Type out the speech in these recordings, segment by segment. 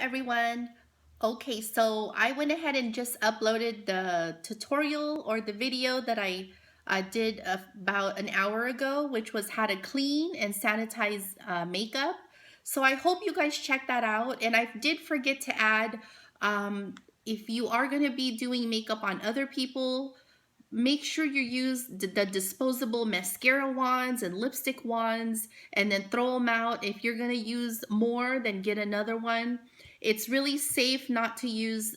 everyone. Okay, so I went ahead and just uploaded the tutorial or the video that I did about an hour ago, which was how to clean and sanitize makeup. So I hope you guys check that out. And I did forget to add, um, if you are going to be doing makeup on other people, make sure you use the disposable mascara wands and lipstick wands and then throw them out. If you're going to use more, then get another one. It's really safe not to use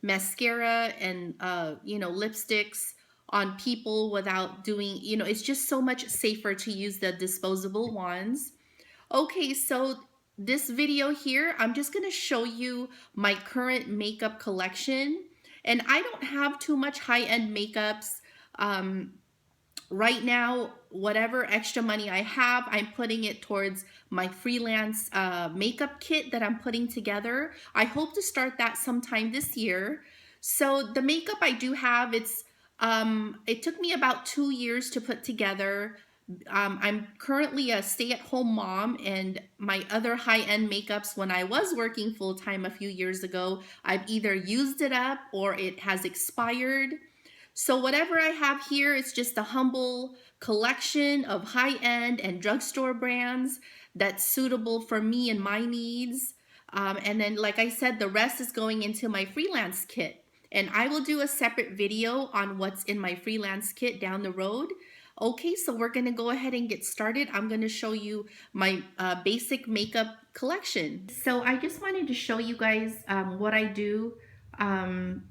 mascara and lipsticks on people without doing, it's just so much safer to use the disposable wands. Okay, so this video here, I'm just going to show you my current makeup collection. And I don't have too much high-end makeups. Um, right now, whatever extra money I have, I'm putting it towards my freelance makeup kit that I'm putting together. I hope to start that sometime this year. So the makeup I do have, it took me about 2 years to put together. I'm currently a stay-at-home mom, and my other high-end makeups when I was working full-time a few years ago, I've either used it up or it has expired. So whatever I have here is just a humble collection of high-end and drugstore brands that's suitable for me and my needs. And then, like I said, the rest is going into my freelance kit. And I will do a separate video on what's in my freelance kit down the road. Okay, so we're gonna go ahead and get started. I'm gonna show you my basic makeup collection. So I just wanted to show you guys what I do,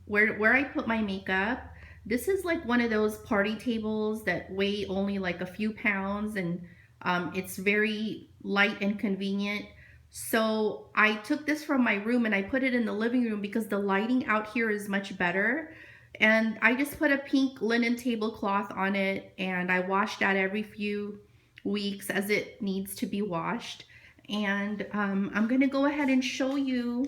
where I put my makeup. This is like one of those party tables that weigh only like a few pounds, and it's very light and convenient. So I took this from my room and I put it in the living room because the lighting out here is much better. And I just put a pink linen tablecloth on it, and I wash that every few weeks as it needs to be washed. And I'm gonna go ahead and show you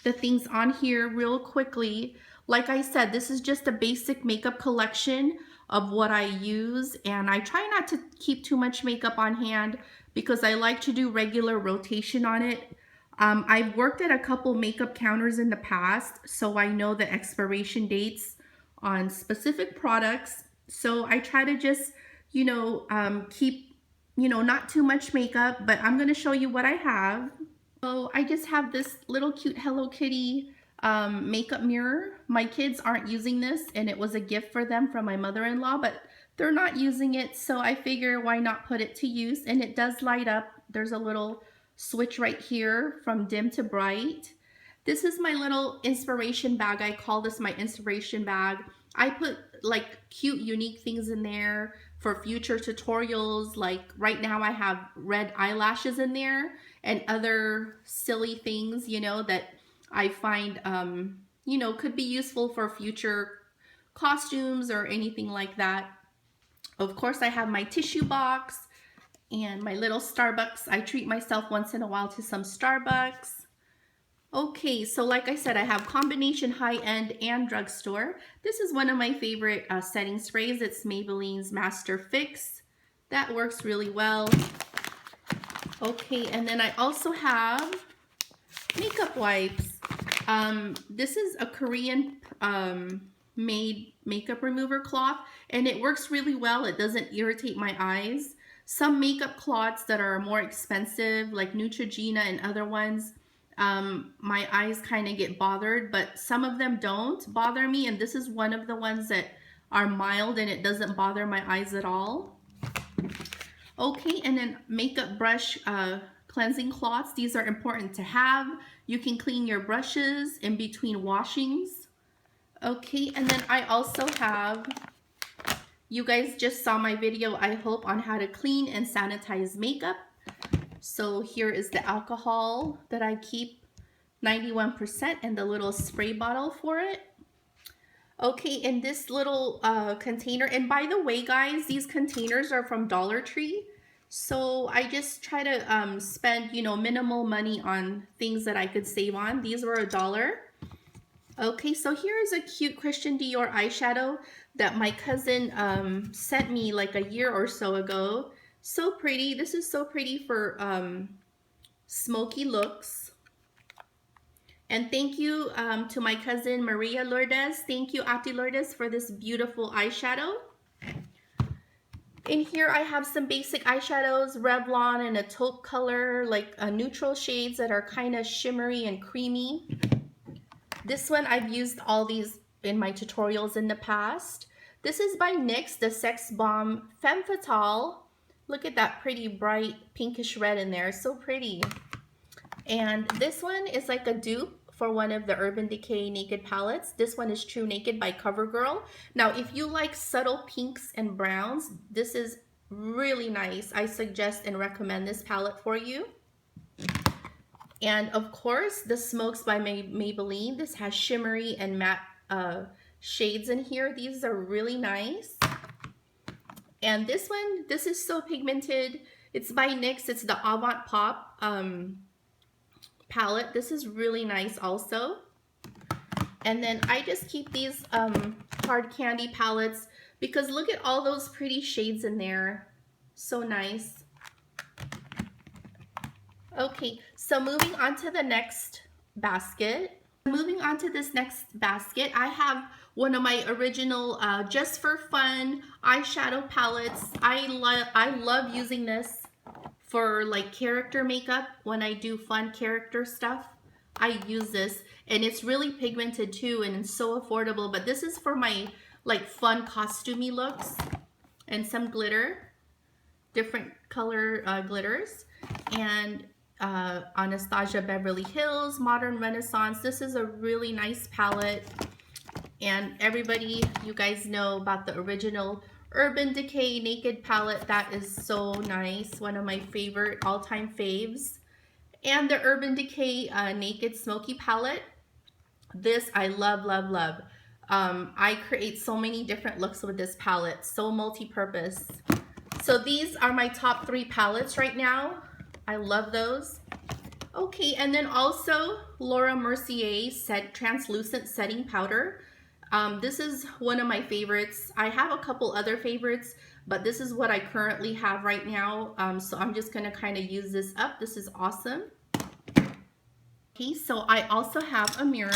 the things on here real quickly. Like I said, this is just a basic makeup collection of what I use, and I try not to keep too much makeup on hand because I like to do regular rotation on it. I've worked at a couple makeup counters in the past, so I know the expiration dates on specific products. So I try to just, keep, not too much makeup, but I'm going to show you what I have. So I just have this little cute Hello Kitty makeup mirror. My kids aren't using this, and it was a gift for them from my mother-in-law, but they're not using it, so I figure why not put it to use. And it does light up. There's a little switch right here from dim to bright. This is my little inspiration bag. I call this my inspiration bag. I put like cute, unique things in there for future tutorials. Like right now I have red eyelashes in there and other silly things, that I find, could be useful for future costumes or anything like that. Of course, I have my tissue box and my little Starbucks. I treat myself once in a while to some Starbucks. Okay, so like I said, I have combination high-end and drugstore. This is one of my favorite setting sprays. It's Maybelline's Master Fix. That works really well. Okay, and then I also have makeup wipes. This is a Korean made makeup remover cloth, and it works really well. It doesn't irritate my eyes. Some makeup cloths that are more expensive, like Neutrogena and other ones, my eyes kind of get bothered, but some of them don't bother me, and this is one of the ones that are mild and it doesn't bother my eyes at all. Okay, and then makeup brush cleansing cloths. These are important to have. You can clean your brushes in between washings. Okay, and then I also have, you guys just saw my video, I hope, on how to clean and sanitize makeup. So here is the alcohol that I keep, 91%, and the little spray bottle for it. Okay, in this little container, and by the way, guys, these containers are from Dollar Tree. So I just try to spend, minimal money on things that I could save on. These were $1. Okay, so here is a cute Christian Dior eyeshadow that my cousin sent me like a year or so ago. So pretty. This is so pretty for smoky looks. And thank you to my cousin Maria Lourdes. Thank you, Ati Lourdes, for this beautiful eyeshadow. In here, I have some basic eyeshadows, Revlon and a taupe color, like neutral shades that are kind of shimmery and creamy. This one, I've used all these in my tutorials in the past. This is by NYX, the Sex Bomb Femme Fatale. Look at that pretty bright pinkish red in there, so pretty. And this one is like a dupe for one of the Urban Decay Naked palettes. This one is True Naked by CoverGirl. Now, if you like subtle pinks and browns, this is really nice. I suggest and recommend this palette for you. And of course, the Smokes by Maybelline. This has shimmery and matte shades in here. These are really nice. And this one, this is so pigmented. It's by NYX. It's the Avant Pop palette. This is really nice also. And then I just keep these hard candy palettes because look at all those pretty shades in there. So nice. Okay, so moving on to the next basket. Moving on to this next basket, I have one of my original Just for Fun eyeshadow palettes. I love using this for like character makeup. When I do fun character stuff, I use this, and it's really pigmented too, and it's so affordable. But this is for my like fun costumey looks, and some glitter, different color glitters, and Anastasia Beverly Hills, Modern Renaissance. This is a really nice palette, and everybody, you guys know about the original Urban Decay Naked palette. That is so nice. One of my favorite all-time faves. And the Urban Decay Naked Smoky palette. This I love, love, love. I create so many different looks with this palette. So multi-purpose. So these are my top 3 palettes right now. I love those. Okay, and then also Laura Mercier Translucent Setting Powder. This is one of my favorites. I have a couple other favorites, but this is what I currently have right now. So I'm just gonna kind of use this up. This is awesome. Okay, so I also have a mirror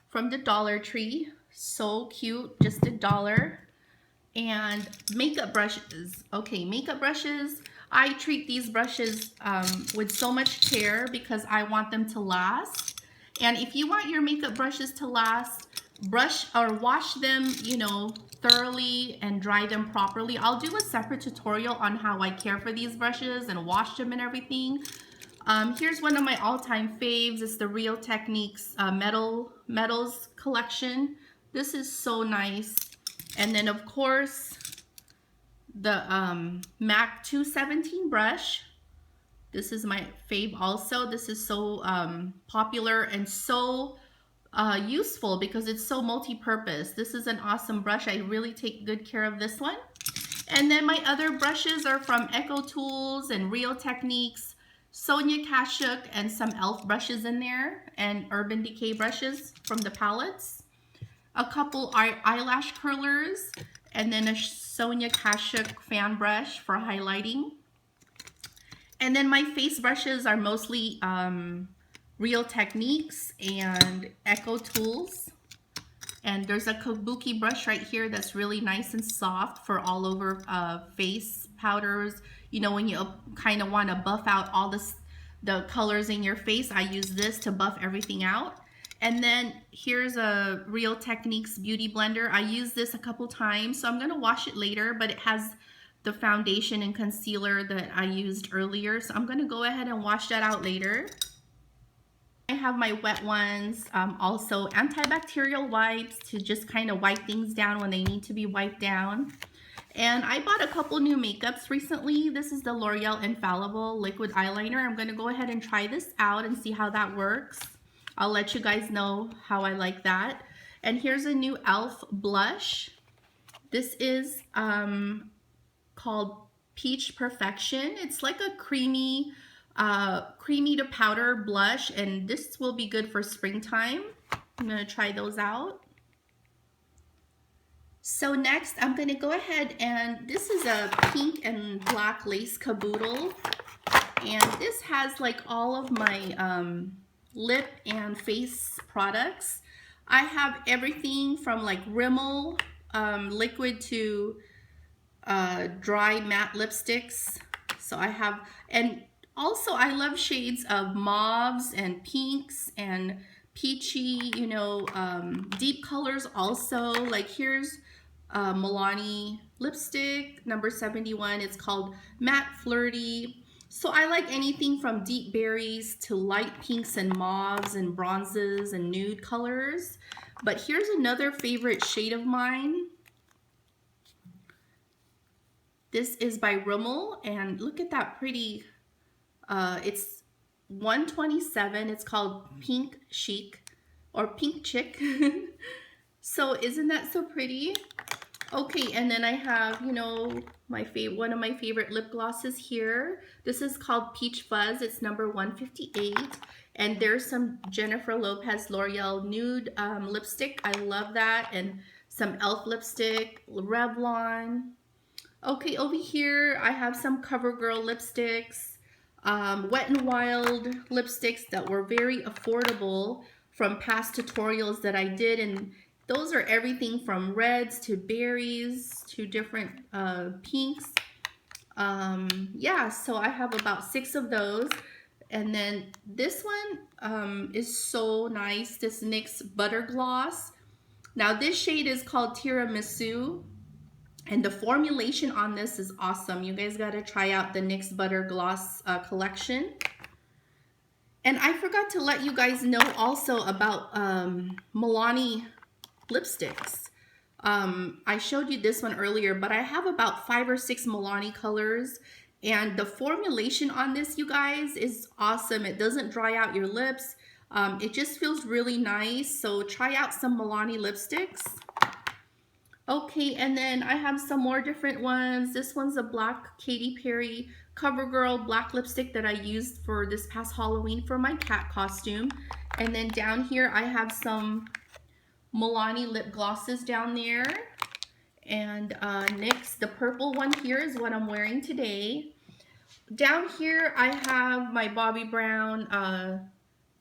from the Dollar Tree. So cute, just $1. And makeup brushes. Okay, makeup brushes. I treat these brushes with so much care because I want them to last. And if you want your makeup brushes to last, brush or wash them, you know, thoroughly and dry them properly. I'll do a separate tutorial on how I care for these brushes and wash them and everything. Here's one of my all-time faves. It's the Real Techniques Metals collection. This is so nice. And then of course the MAC 217 brush. This is my fave also. This is so popular and so useful because it's so multi-purpose. This is an awesome brush. I really take good care of this one. And then my other brushes are from Echo Tools and Real Techniques, Sonia Kashuk, and some e.l.f. brushes in there, and Urban Decay brushes from the palettes. A couple eyelash curlers, and then a Sonia Kashuk fan brush for highlighting. And then my face brushes are mostly Real Techniques and Echo Tools. And there's a Kabuki brush right here that's really nice and soft for all over face powders. You know, when you kind of want to buff out all the colors in your face, I use this to buff everything out. And then here's a Real Techniques Beauty Blender. I used this a couple times, so I'm going to wash it later, but it has the foundation and concealer that I used earlier. So I'm going to go ahead and wash that out later. I have my wet ones, also antibacterial wipes to just kind of wipe things down when they need to be wiped down. And I bought a couple new makeups recently. This is the L'Oreal Infallible Liquid Eyeliner. I'm going to go ahead and try this out and see how that works. I'll let you guys know how I like that. And here's a new e.l.f. blush. This is called Peach Perfection. It's like a creamy to powder blush, and this will be good for springtime. I'm going to try those out. So next, I'm going to go ahead, and this is a pink and black lace caboodle. And this has like all of my lip and face products. I have everything from like Rimmel liquid to dry matte lipsticks. So I have, and also I love shades of mauves and pinks and peachy, you know, deep colors also. Like here's Milani lipstick, number 71. It's called Matte Flirty. So I like anything from deep berries to light pinks and mauves and bronzes and nude colors. But here's another favorite shade of mine. This is by Rimmel, and look at that pretty, it's 127. It's called Pink Chic or Pink Chick. So isn't that so pretty? Okay, and then I have, you know, one of my favorite lip glosses here. This is called Peach Fuzz. It's number 158. And there's some Jennifer Lopez L'Oreal nude lipstick. I love that. And some e.l.f. lipstick, Revlon. Okay, over here I have some CoverGirl lipsticks, Wet n Wild lipsticks that were very affordable from past tutorials that I did, and those are everything from reds to berries to different pinks. Yeah, so I have about 6 of those. And then this one is so nice, this NYX Butter Gloss. Now this shade is called Tiramisu. And the formulation on this is awesome. You guys got to try out the NYX Butter Gloss collection. And I forgot to let you guys know also about Milani lipsticks. I showed you this one earlier, but I have about 5 or 6 Milani colors. And the formulation on this, you guys, is awesome. It doesn't dry out your lips. It just feels really nice. So try out some Milani lipsticks. Okay, and then I have some more different ones. This one's a black Katy Perry CoverGirl black lipstick that I used for this past Halloween for my cat costume. And then down here I have some Milani lip glosses down there. And NYX, the purple one here is what I'm wearing today. Down here I have my Bobbi Brown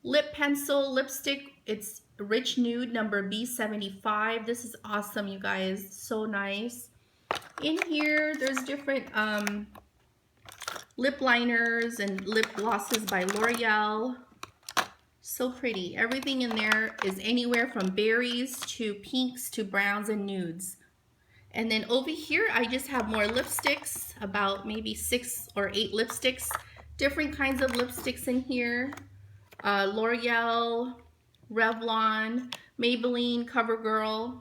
lip pencil lipstick. It's Rich Nude number B75. This is awesome, you guys. So nice. In here, there's different lip liners and lip glosses by L'Oreal. So pretty. Everything in there is anywhere from berries to pinks to browns and nudes. And then over here, I just have more lipsticks, about maybe 6 or 8 lipsticks. Different kinds of lipsticks in here. L'Oreal, Revlon, Maybelline, CoverGirl.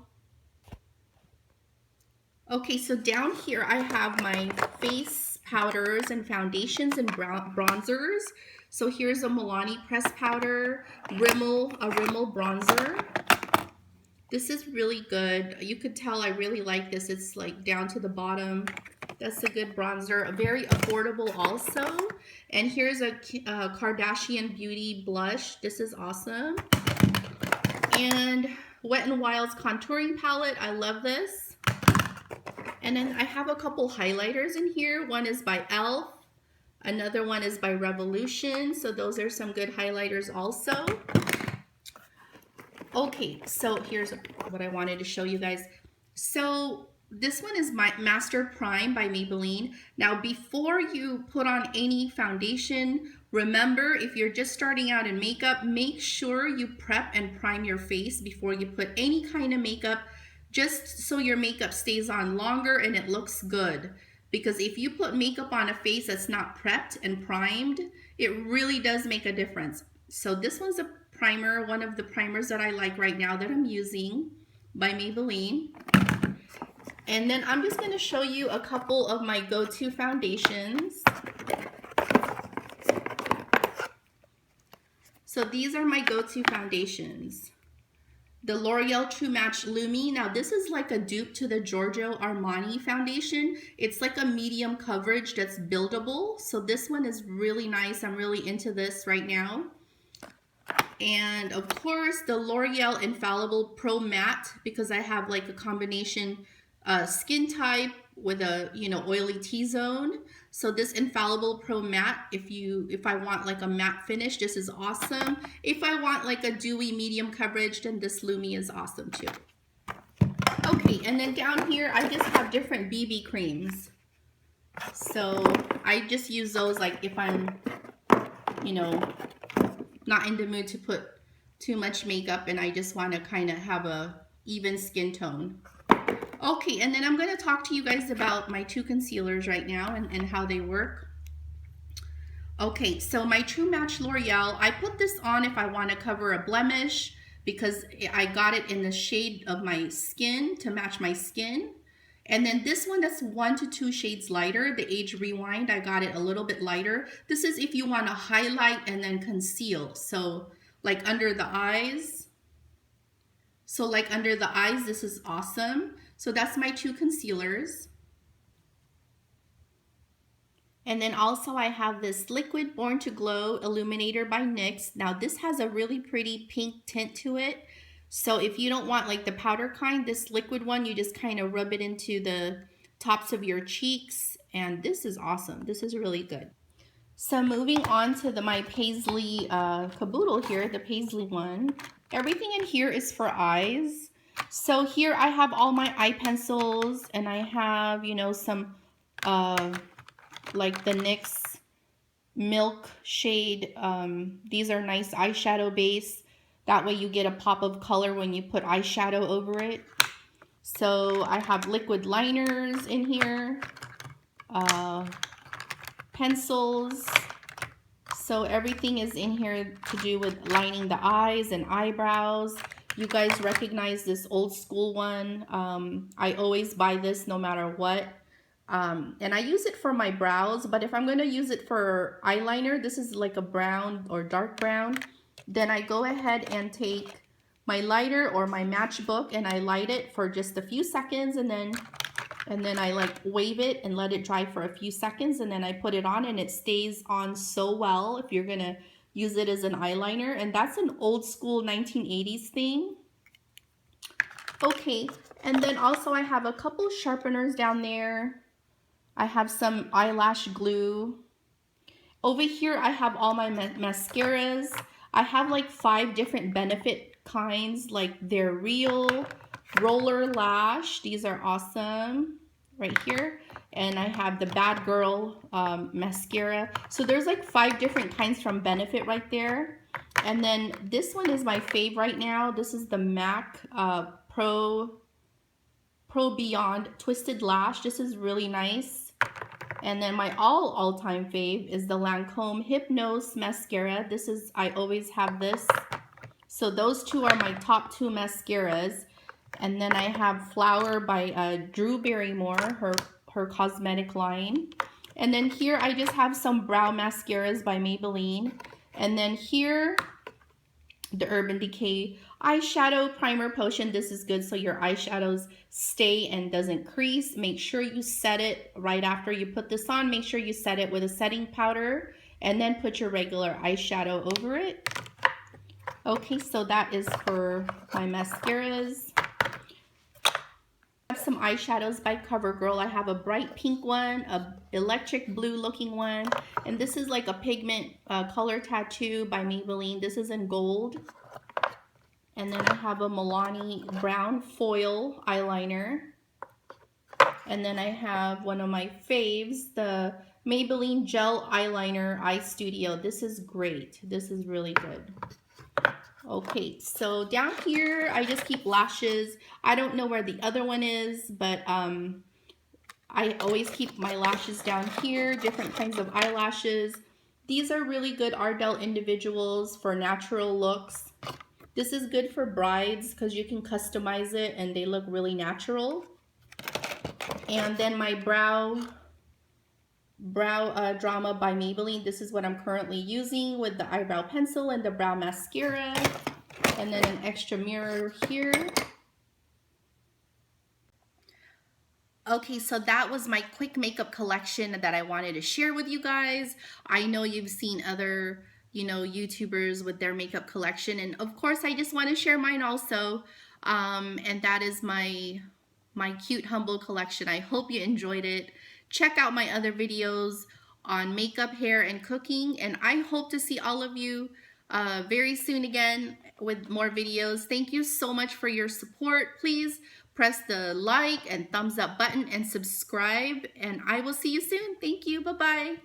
Okay, so down here I have my face powders and foundations and bronzers. So here's a Milani pressed powder, a Rimmel bronzer. This is really good. You could tell I really like this. It's like down to the bottom. That's a good bronzer. Very affordable also. And here's a Kardashian Beauty blush. This is awesome. And Wet n Wild's contouring palette. I love this. And then I have a couple highlighters in here. One is by e.l.f. Another one is by Revolution. So those are some good highlighters also. Okay, so here's what I wanted to show you guys. So this one is my Master Prime by Maybelline. Now, before you put on any foundation, remember, if you're just starting out in makeup, make sure you prep and prime your face before you put any kind of makeup, just so your makeup stays on longer and it looks good. Because if you put makeup on a face that's not prepped and primed, it really does make a difference. So this one's a primer, one of the primers that I like right now that I'm using by Maybelline. And then I'm just going to show you a couple of my go-to foundations. So these are my go-to foundations. The L'Oreal True Match Lumi. Now this is like a dupe to the Giorgio Armani foundation. It's like a medium coverage that's buildable. So this one is really nice. I'm really into this right now. And of course the L'Oreal Infallible Pro Matte, because I have like a combination skin type with a, you know, oily T-zone. So this Infallible Pro Matte, if I want like a matte finish, this is awesome. If I want like a dewy medium coverage, then this Lumi is awesome too. Okay, and then down here, I just have different BB creams. So I just use those like if I'm, you know, not in the mood to put too much makeup and I just want to kind of have a even skin tone. Okay, and then I'm going to talk to you guys about my two concealers right now and how they work. Okay, so my True Match L'Oreal, I put this on if I want to cover a blemish because I got it in the shade of my skin to match my skin. And then this one that's 1 to 2 shades lighter, the Age Rewind, I got it a little bit lighter. This is if you want to highlight and then conceal. So like under the eyes. So like under the eyes, this is awesome. So that's my two concealers. And then also I have this Liquid Born to Glow Illuminator by NYX. Now this has a really pretty pink tint to it. So if you don't want like the powder kind, this liquid one, you just kind of rub it into the tops of your cheeks. And this is awesome. This is really good. So moving on to my Paisley caboodle here, the Paisley one. Everything in here is for eyes. So here I have all my eye pencils and I have, you know, some like the NYX Milk shade. These are nice eyeshadow base. That way you get a pop of color when you put eyeshadow over it. So I have liquid liners in here, pencils. So everything is in here to do with lining the eyes and eyebrows. You guys recognize this old school one. I always buy this no matter what. And I use it for my brows, but if I'm going to use it for eyeliner, this is like a brown or dark brown, then I go ahead and take my lighter or my matchbook and I light it for just a few seconds and then I like wave it and let it dry for a few seconds and then I put it on and it stays on so well if you're going to use it as an eyeliner. And that's an old school 1980s thing. Okay, and then also I have a couple sharpeners down there. I have some eyelash glue. Over here, I have all my mascaras. I have like 5 different Benefit kinds, like they're real, roller lash. These are awesome right here. And I have the Bad Girl mascara. So there's like 5 different kinds from Benefit right there. And then this one is my fave right now. This is the MAC Pro Beyond Twisted Lash. This is really nice. And then my all-time fave is the Lancome Hypnose Mascara. This is, I always have this. So those two are my top 2 mascaras. And then I have Flower by Drew Barrymore, her cosmetic line. And then here I just have some brow mascaras by Maybelline. And then here, the Urban Decay Eyeshadow Primer Potion. This is good so your eyeshadows stay and doesn't crease. Make sure you set it right after you put this on. Make sure you set it with a setting powder and then put your regular eyeshadow over it. Okay, so that is for my mascaras. I have some eyeshadows by CoverGirl. I have a bright pink one, a electric blue looking one, and this is like a pigment color tattoo by Maybelline. This is in gold. And then I have a Milani brown foil eyeliner. And then I have one of my faves, the Maybelline Gel Eyeliner Eye Studio. This is great. This is really good. Okay, so down here, I just keep lashes. I don't know where the other one is, but I always keep my lashes down here, different kinds of eyelashes. These are really good Ardell Individuals for natural looks. This is good for brides because you can customize it and they look really natural. And then my brow Drama by Maybelline. This is what I'm currently using with the eyebrow pencil and the brow mascara. And then an extra mirror here. Okay, so that was my quick makeup collection that I wanted to share with you guys. I know you've seen other, you know, YouTubers with their makeup collection, and of course I just want to share mine also. And that is my my cute humble collection. I hope you enjoyed it. Check out my other videos on makeup, hair, and cooking, and I hope to see all of you very soon again with more videos. Thank you so much for your support. Please press the like and thumbs up button and subscribe, and I will see you soon. Thank you. Bye-bye.